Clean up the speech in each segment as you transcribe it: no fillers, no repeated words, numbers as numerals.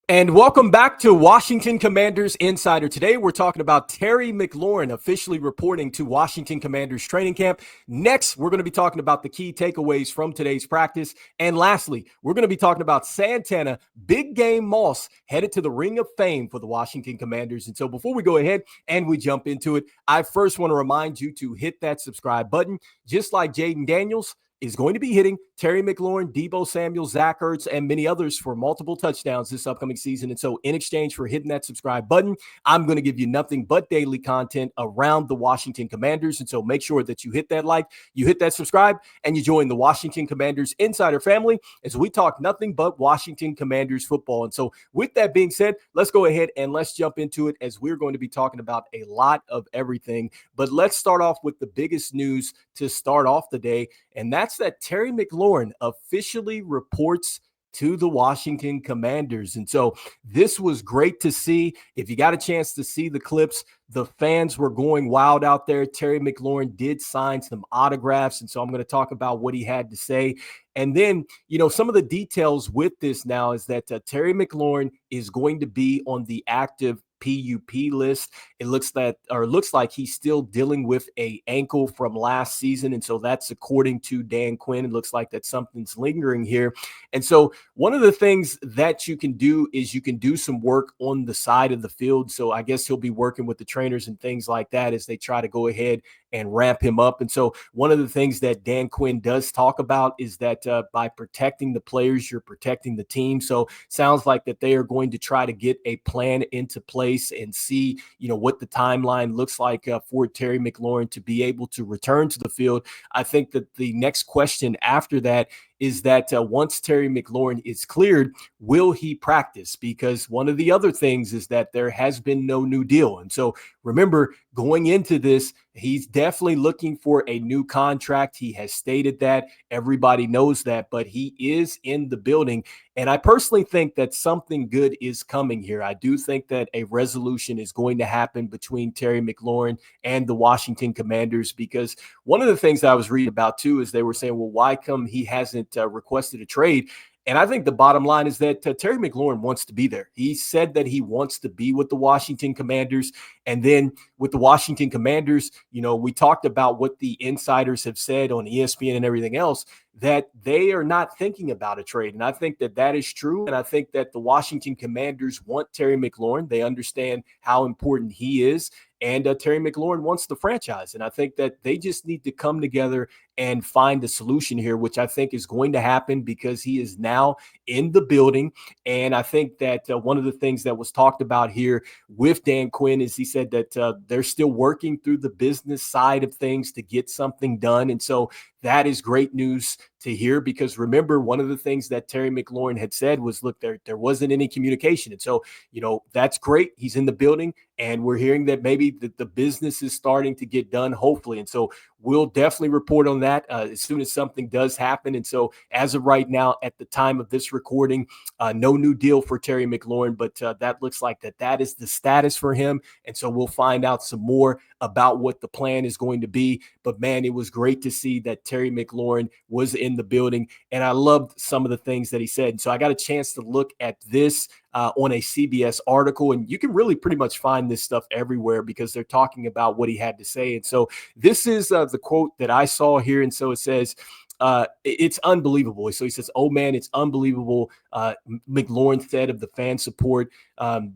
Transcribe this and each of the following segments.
And welcome back to Washington Commanders Insider. Today, we're talking about Terry McLaurin officially reporting to Washington Commanders training camp. Next, we're going to be talking about the key takeaways from today's practice. And lastly, we're going to be talking about Santana, big game Moss, headed to the Ring of Fame for the Washington Commanders. And so before we go ahead and we jump into it, I first want to remind you to hit that subscribe button, just like Jaden Daniels is going to be hitting Terry McLaurin, Deebo Samuel, Zach Ertz, and many others for multiple touchdowns this upcoming season. And so in exchange for hitting that subscribe button, I'm going to give you nothing but daily content around the Washington Commanders. And so make sure that you hit that like, you hit that subscribe, and you join the Washington Commanders Insider family as we talk nothing but Washington Commanders football. And so with that being said, let's go ahead and let's jump into it as we're going to be talking about a lot of everything. But let's start off with the biggest news to start off the day, and that's that Terry McLaurin officially reports to the Washington Commanders. And so this was great to see. If you got a chance to see the clips, the fans were going wild out there. Terry McLaurin did sign some autographs, and so I'm going to talk about what he had to say. And then, some of the details with this now is that Terry McLaurin is going to be on the active PUP list. It looks like he's still dealing with an ankle from last season. And so that's according to Dan Quinn. It looks like that something's lingering here. And so one of the things that you can do is you can do some work on the side of the field. So I guess he'll be working with the trainers and things like that as they try to go ahead and ramp him up. And so one of the things that Dan Quinn does talk about is that by protecting the players, you're protecting the team. So sounds like that they are going to try to get a plan into place and see, what the timeline looks like for Terry McLaurin to be able to return to the field. I think that the next question after that is that once Terry McLaurin is cleared, will he practice? Because one of the other things is that there has been no new deal. And so remember, going into this, he's definitely looking for a new contract. He has stated that. Everybody knows that, but he is in the building. And I personally think that something good is coming here. I do think that a resolution is going to happen between Terry McLaurin and the Washington Commanders, because one of the things that I was reading about too is they were saying, well, why come he hasn't requested a trade? And I think the bottom line is that Terry McLaurin wants to be there. He said that he wants to be with the Washington Commanders. And then with the Washington Commanders, we talked about what the insiders have said on ESPN and everything else, that they are not thinking about a trade. And I think that that is true. And I think that the Washington Commanders want Terry McLaurin. They understand how important he is. And Terry McLaurin wants the franchise. And I think that they just need to come together and find a solution here, which I think is going to happen because he is now in the building. And I think that one of the things that was talked about here with Dan Quinn is he said that they're still working through the business side of things to get something done. And so that is great news to hear, because remember, one of the things that Terry McLaurin had said was, look, there wasn't any communication. And so, that's great. He's in the building, and we're hearing that maybe the business is starting to get done, hopefully. And so we'll definitely report on that as soon as something does happen. And so as of right now, at the time of this recording, no new deal for Terry McLaurin, but that looks like that is the status for him. And so we'll find out some more about what the plan is going to be. But man, it was great to see that Terry McLaurin was in the building, and I loved some of the things that he said. And so I got a chance to look at this on a CBS article, and you can really pretty much find this stuff everywhere because they're talking about what he had to say. And so this is the quote that I saw here. And so it says, it's unbelievable. So he says, oh man, it's unbelievable. McLaurin said of the fan support,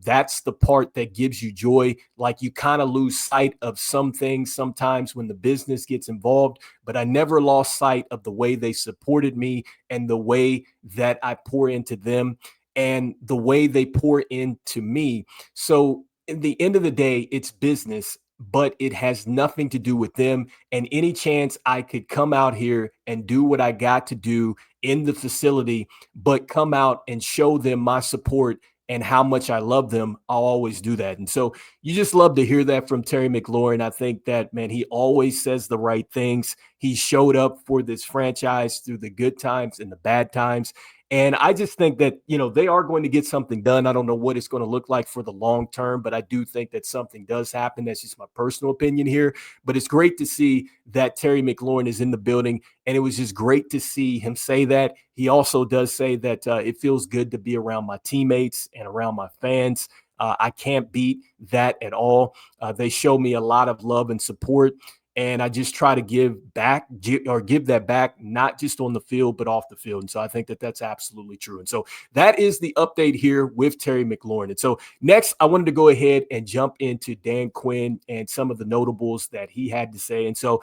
that's the part that gives you joy. Like, you kind of lose sight of some things sometimes when the business gets involved, but I never lost sight of the way they supported me and the way that I pour into them and the way they pour into me. So in the end of the day, it's business, but it has nothing to do with them. And any chance I could come out here and do what I got to do in the facility, but come out and show them my support and how much I love them, I'll always do that. And so you just love to hear that from Terry McLaurin. I think that, man, he always says the right things. He showed up for this franchise through the good times and the bad times. And I just think that, they are going to get something done. I don't know what it's going to look like for the long term, but I do think that something does happen. That's just my personal opinion here. But it's great to see that Terry McLaurin is in the building. And it was just great to see him say that. He also does say that it feels good to be around my teammates and around my fans. I can't beat that at all. They show me a lot of love and support. And I just try to give that back, not just on the field, but off the field. And so I think that that's absolutely true. And so that is the update here with Terry McLaurin. And so next, I wanted to go ahead and jump into Dan Quinn and some of the notables that he had to say. And so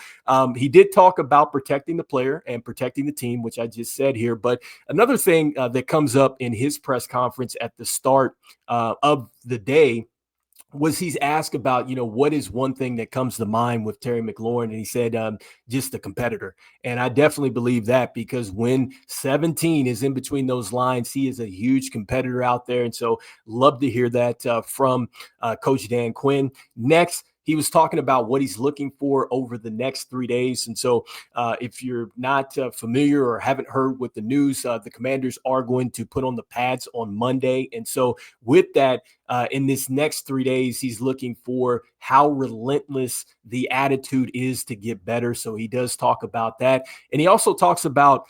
he did talk about protecting the player and protecting the team, which I just said here. But another thing that comes up in his press conference at the start of the day was he's asked about, what is one thing that comes to mind with Terry McLaurin? And he said, just the competitor. And I definitely believe that, because when 17 is in between those lines, he is a huge competitor out there. And so love to hear that from Coach Dan Quinn. Next, he was talking about what he's looking for over the next 3 days. And so if you're not familiar or haven't heard with the news, the Commanders are going to put on the pads on Monday. And so with that, in this next 3 days, he's looking for how relentless the attitude is to get better. So he does talk about that. And he also talks about,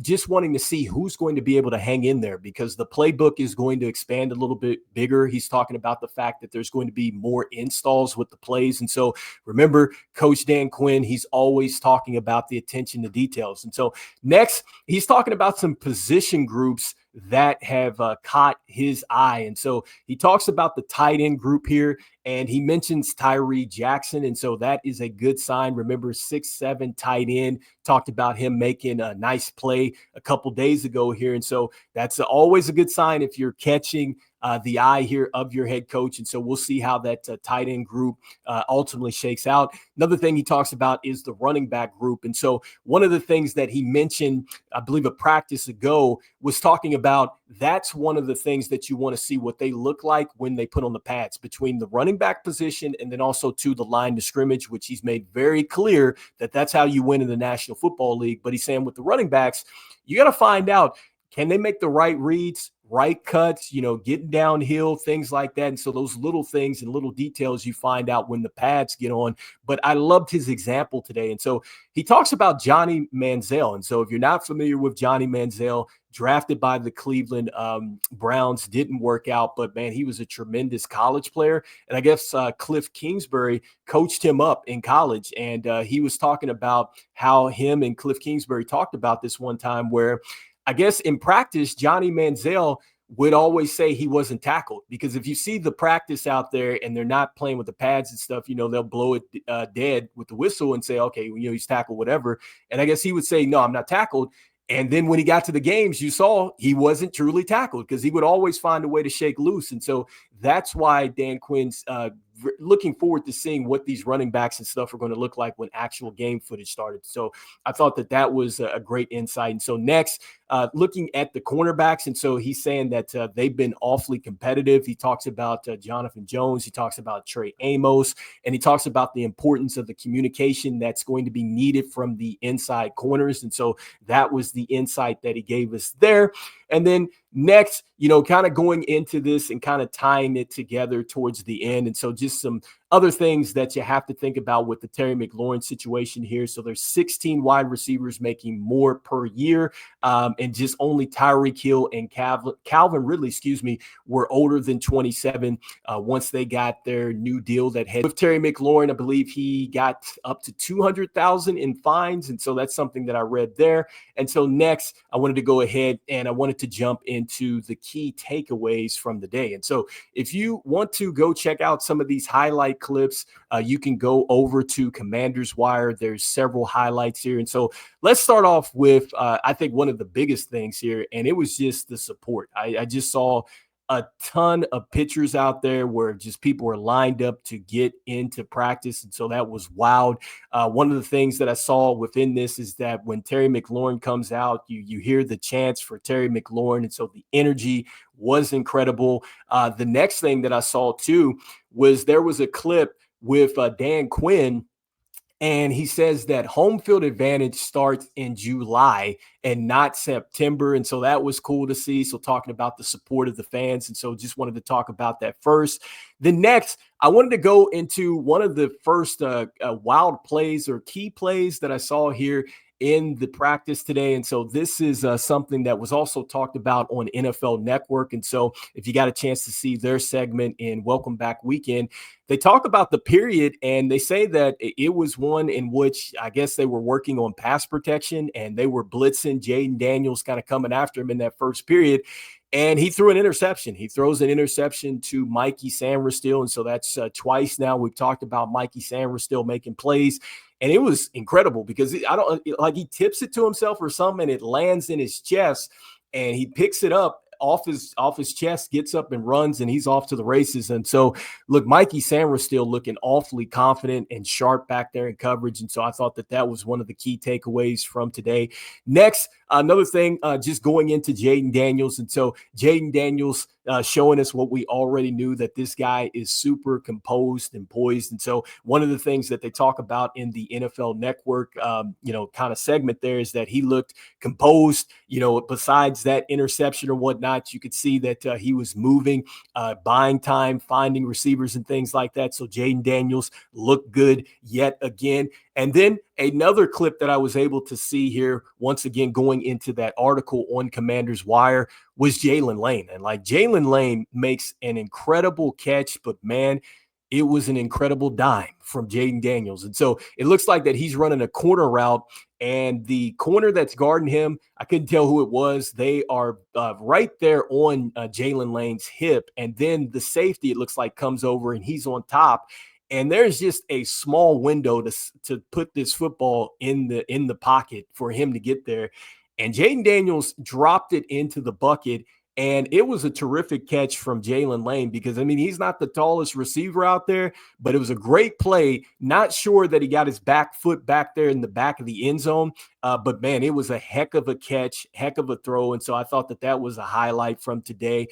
just wanting to see who's going to be able to hang in there, because the playbook is going to expand a little bit bigger. He's talking about the fact that there's going to be more installs with the plays. And so remember, Coach Dan Quinn, he's always talking about the attention to details. And so next, he's talking about some position groups that have caught his eye. And so he talks about the tight end group here, and he mentions Tyree Jackson. And so that is a good sign. Remember, 6'7" tight end, talked about him making a nice play a couple days ago here. And so that's always a good sign if you're catching the eye here of your head coach. And so we'll see how that tight end group ultimately shakes out. Another thing he talks about is the running back group. And so one of the things that he mentioned, I believe a practice ago, was talking about that's one of the things that you want to see what they look like when they put on the pads between the running back position and then also to the line to scrimmage, which he's made very clear that that's how you win in the National Football League. But he's saying with the running backs, you got to find out, can they make the right reads, right cuts, getting downhill, things like that. And so those little things and little details you find out when the pads get on. But I loved his example today. And so he talks about Johnny Manziel. And so if you're not familiar with Johnny Manziel, drafted by the Cleveland Browns, didn't work out, but man, he was a tremendous college player. And I guess Cliff Kingsbury coached him up in college. And he was talking about how him and Cliff Kingsbury talked about this one time where I guess in practice, Johnny Manziel would always say he wasn't tackled, because if you see the practice out there and they're not playing with the pads and stuff, they'll blow it dead with the whistle and say, okay, he's tackled, whatever. And I guess he would say, no, I'm not tackled. And then when he got to the games, you saw he wasn't truly tackled, because he would always find a way to shake loose. And so that's why Dan Quinn's looking forward to seeing what these running backs and stuff are going to look like when actual game footage started. So I thought that was a great insight. And so next, looking at the cornerbacks. And so he's saying that they've been awfully competitive. He talks about Jonathan Jones. He talks about Trey Amos, and he talks about the importance of the communication that's going to be needed from the inside corners. And so that was the insight that he gave us there. And then next, kind of going into this and kind of tying it together towards the end. And so just some other things that you have to think about with the Terry McLaurin situation here. So there's 16 wide receivers making more per year, and just only Tyreek Hill and Calvin Ridley, were older than 27 once they got their new deal that had with Terry McLaurin. I believe he got up to $200,000 in fines, and so that's something that I read there. And so next, I wanted to go ahead and I wanted to jump into the key takeaways from the day. And so if you want to go check out some of these highlight clips, you can go over to Commander's Wire. There's several highlights here. And so let's start off with, I think, one of the biggest things here, and it was just the support. I just saw a ton of pictures out there where just people were lined up to get into practice. And so that was wild. One of the things that I saw within this is that when Terry McLaurin comes out, you hear the chants for Terry McLaurin. And so the energy was incredible. The next thing that I saw too was there was a clip with Dan Quinn, And he says that home field advantage starts in July and not September. And so that was cool to see. So talking about the support of the fans. And so just wanted to talk about that first. The next, I wanted to go into one of the first wild plays or key plays that I saw here in the practice today. And so this is something that was also talked about on NFL Network. And so if you got a chance to see their segment in Welcome Back Weekend, they talk about the period and they say that it was one in which I guess they were working on pass protection and they were blitzing Jaden Daniels kind of coming after him in that first period. And he threw an interception. He throws an interception to Mikey Sainristil. And so that's twice now we've talked about Mikey Sainristil making plays. And it was incredible because he tips it to himself or something and it lands in his chest and he picks it up off his chest, gets up and runs, and he's off to the races. And so, look, Mikey Sainristil looking awfully confident and sharp back there in coverage. And so I thought that was one of the key takeaways from today. Next, another thing, just going into Jaden Daniels. And so Jaden Daniels showing us what we already knew, that this guy is super composed and poised. And so one of the things that they talk about in the NFL Network, kind of segment there is that he looked composed, besides that interception or whatnot. You could see that he was moving, buying time, finding receivers and things like that. So Jaden Daniels looked good yet again. And then another clip that I was able to see here, once again, going into that article on Commander's Wire, was Jalen Lane. And like Jalen Lane makes an incredible catch, but man, it was an incredible dime from Jaden Daniels. And so it looks like that he's running a corner route, and the corner that's guarding him, I couldn't tell who it was. They are right there on Jalen Lane's hip. And then the safety, it looks like, comes over and he's on top. And there's just a small window to put this football in the pocket for him to get there. And Jaden Daniels dropped it into the bucket. And it was a terrific catch from Jalen Lane because, I mean, he's not the tallest receiver out there, but it was a great play. Not sure that he got his back foot back there in the back of the end zone, but, man, it was a heck of a catch, heck of a throw. And so I thought that was a highlight from today.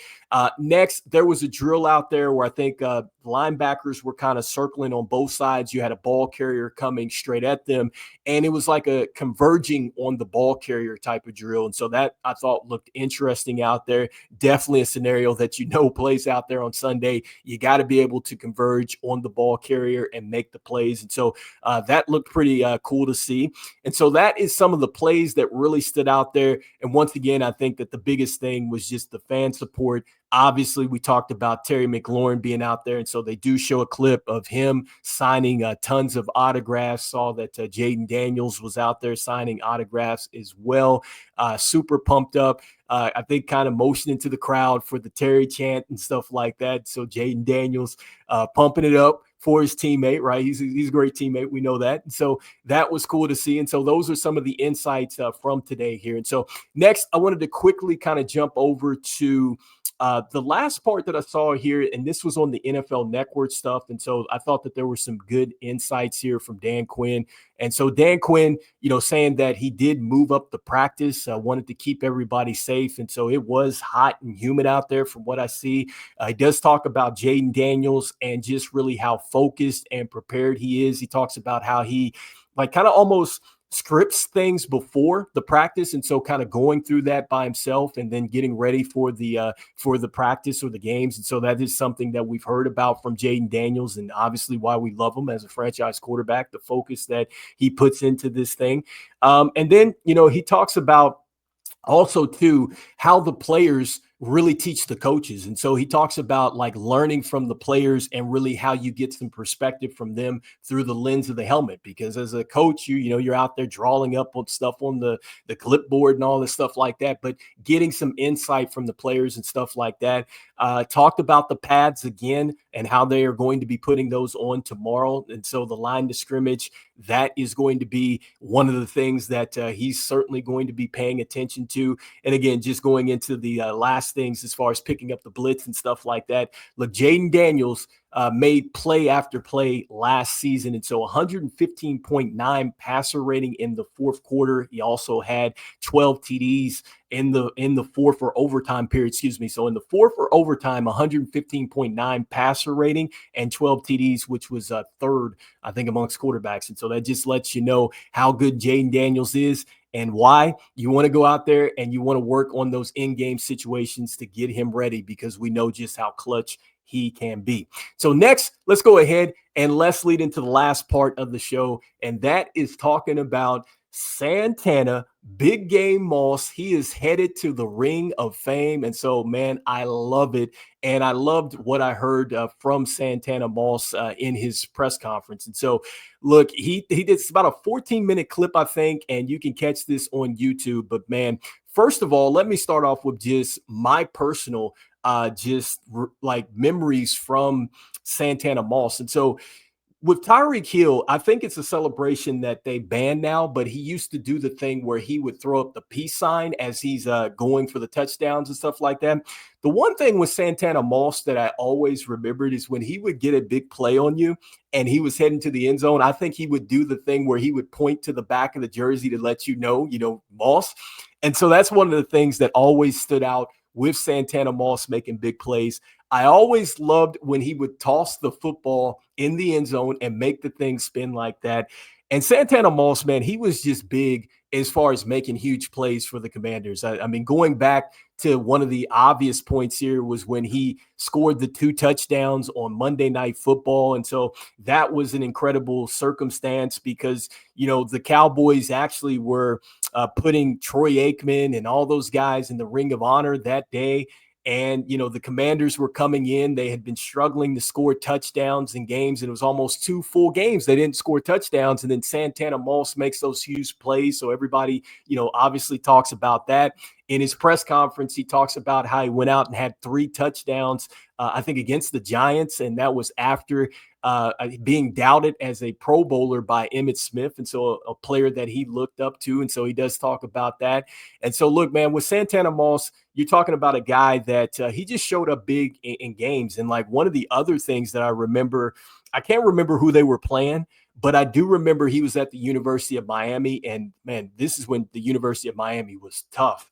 Next, there was a drill out there where I think linebackers were kind of circling on both sides. You had a ball carrier coming straight at them, and it was like a converging on the ball carrier type of drill. And so that I thought looked interesting out there. Definitely a scenario that plays out there on Sunday. You got to be able to converge on the ball carrier and make the plays. And so that looked pretty cool to see. And so that is some of the plays that really stood out there. And once again, I think that the biggest thing was just the fan support. Obviously, we talked about Terry McLaurin being out there, and so they do show a clip of him signing tons of autographs. Saw that Jaden Daniels was out there signing autographs as well. Super pumped up. I think kind of motioning to the crowd for the Terry chant and stuff like that. So Jaden Daniels pumping it up for his teammate, right? He's a great teammate. We know that. And so that was cool to see. And so those are some of the insights from today here. And so next, I wanted to quickly kind of jump over to the last part that I saw here, and this was on the NFL Network stuff. And so I thought that there were some good insights here from Dan Quinn. And so Dan Quinn, saying that he did move up the practice, wanted to keep everybody safe. And so it was hot and humid out there from what I see. He does talk about Jaden Daniels and just really how focused and prepared he is. He talks about how he kind of almost scripts things before the practice, and so kind of going through that by himself and then getting ready for the practice or the games. And so that is something that we've heard about from Jaden Daniels, and obviously why we love him as a franchise quarterback, the focus that he puts into this thing. And then he talks about also too how the players really teach the coaches. And so he talks about learning from the players and really how you get some perspective from them through the lens of the helmet. Because as a coach, you're out there drawing up on stuff on the clipboard and all this stuff like that, but getting some insight from the players and stuff like that. Talked about the pads again and how they are going to be putting those on tomorrow. And so the line to scrimmage, that is going to be one of the things that he's certainly going to be paying attention to. And again, just going into the last fast things as far as picking up the blitz and stuff like that. Look, Jaden Daniels made play after play last season. And so 115.9 passer rating in the fourth quarter. He also had 12 TDs in the fourth or overtime period, excuse me. So in the fourth or overtime, 115.9 passer rating and 12 TDs, which was third, I think, amongst quarterbacks. And so that just lets you know how good Jaden Daniels is and why you want to go out there and you want to work on those in-game situations to get him ready, because we know just how clutch he can be. So next, let's go ahead and let's lead into the last part of the show, and that is talking about Santana, Big Game Moss. He is headed to the Ring of Fame. And so, man, I love it. And I loved what I heard from Santana Moss in his press conference. And so, look, he did about a 14-minute clip, I think, and you can catch this on YouTube. But, man, first of all, let me start off with just my personal like memories from Santana Moss. And so with Tyreek Hill, I think it's a celebration that they banned now, but he used to do the thing where he would throw up the peace sign as he's going for the touchdowns and stuff like that. The one thing with Santana Moss that I always remembered is when he would get a big play on you and he was heading to the end zone, I think he would do the thing where he would point to the back of the jersey to let you know, Moss. And so that's one of the things that always stood out with Santana Moss making big plays. I always loved when he would toss the football in the end zone and make the thing spin like that. And Santana Moss, man, he was just big as far as making huge plays for the Commanders. I mean, going back to one of the obvious points here was when he scored the 2 touchdowns on Monday Night Football. And so that was an incredible circumstance because, the Cowboys actually were putting Troy Aikman and all those guys in the Ring of Honor that day. And, the Commanders were coming in. They had been struggling to score touchdowns in games, and it was almost 2 full games they didn't score touchdowns. And then Santana Moss makes those huge plays. So everybody, obviously talks about that. In his press conference, he talks about how he went out and had 3 touchdowns, I think, against the Giants. And that was after being doubted as a Pro Bowler by Emmitt Smith. And so a player that he looked up to. And so he does talk about that. And so, look, man, with Santana Moss, you're talking about a guy that he just showed up big in games. And like one of the other things that I remember, I can't remember who they were playing, but I do remember he was at the University of Miami. And man, this is when the University of Miami was tough.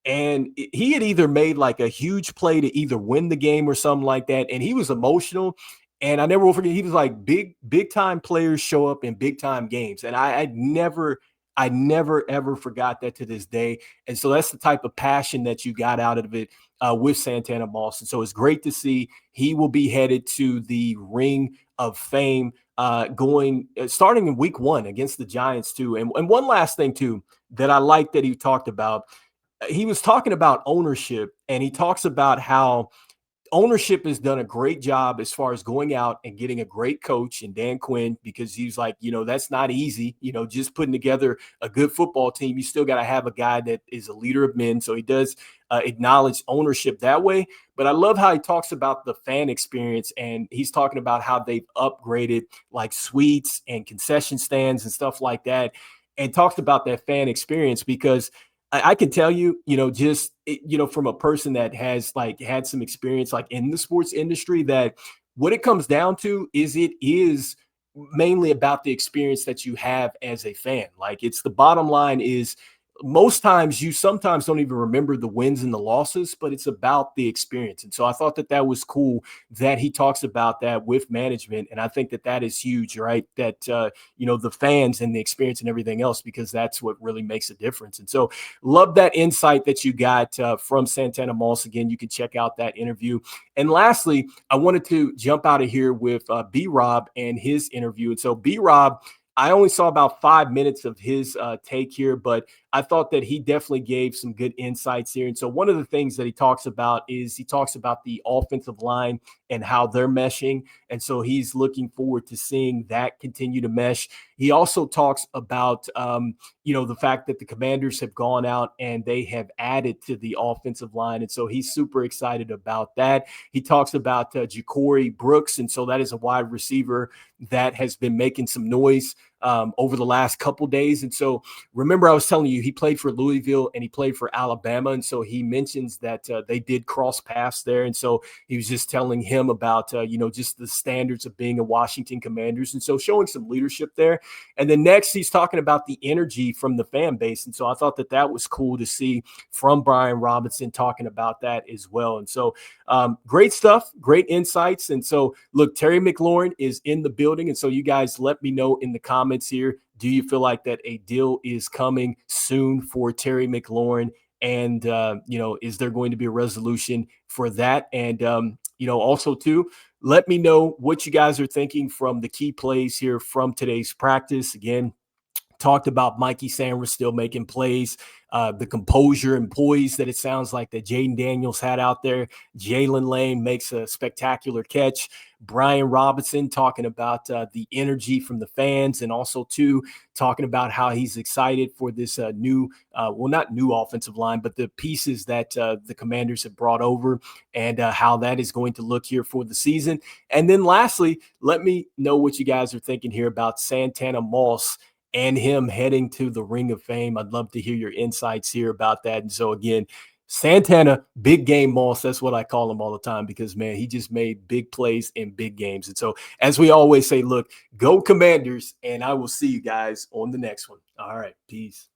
And he had either made like a huge play to either win the game or something like that. And he was emotional. And I never will forget, he was like, big time players show up in big time games. And I never ever forgot that to this day. And so that's the type of passion that you got out of it with Santana Moss. And so it's great to see he will be headed to the Ring of Fame starting in week 1 against the Giants too. And one last thing too that I like that he talked about, he was talking about ownership, and he talks about how ownership has done a great job as far as going out and getting a great coach in Dan Quinn, because he's like, that's not easy, just putting together a good football team. You still got to have a guy that is a leader of men. So he does acknowledge ownership that way. But I love how he talks about the fan experience, and he's talking about how they've upgraded like suites and concession stands and stuff like that, and talks about that fan experience because I can tell you, from a person that has like had some experience like in the sports industry, that what it comes down to is it is mainly about the experience that you have as a fan. Like, it's the bottom line is most times you sometimes don't even remember the wins and the losses, but it's about the experience. And so I thought that was cool that he talks about that with management. And I think that is huge, right? That, the fans and the experience and everything else, because that's what really makes a difference. And so love that insight that you got from Santana Moss. Again, you can check out that interview. And lastly, I wanted to jump out of here with B-Rob and his interview. And so B-Rob, I only saw about 5 minutes of his take here, but I thought that he definitely gave some good insights here. And so one of the things that he talks about is the offensive line and how they're meshing. And so he's looking forward to seeing that continue to mesh. He also talks about, the fact that the Commanders have gone out and they have added to the offensive line. And so he's super excited about that. He talks about Ja'Cory Brooks. And so that is a wide receiver that has been making some noise over the last couple days. And so remember, I was telling you, he played for Louisville and he played for Alabama. And so he mentions that they did cross paths there. And so he was just telling him about, just the standards of being a Washington Commanders. And so showing some leadership there. And then next, he's talking about the energy from the fan base. And so I thought that was cool to see from Brian Robinson talking about that as well. And so great stuff, great insights. And so, look, Terry McLaurin is in the building. And so you guys let me know in the comments here, do you feel like that a deal is coming soon for Terry McLaurin? And, is there going to be a resolution for that? And, also too, let me know what you guys are thinking from the key plays here from today's practice. Again, talked about Mikey Sanders still making plays, the composure and poise that it sounds like that Jaden Daniels had out there. Jalen Lane makes a spectacular catch. Brian Robinson talking about the energy from the fans, and also too talking about how he's excited for this not new offensive line, but the pieces that the Commanders have brought over, and how that is going to look here for the season. And then lastly, let me know what you guys are thinking here about Santana Moss and him heading to the Ring of Fame. I'd love to hear your insights here about that. And so again, Santana, big game Moss, that's what I call him all the time, because, man, he just made big plays in big games. And so, as we always say, look, go Commanders, and I will see you guys on the next one. All right, peace.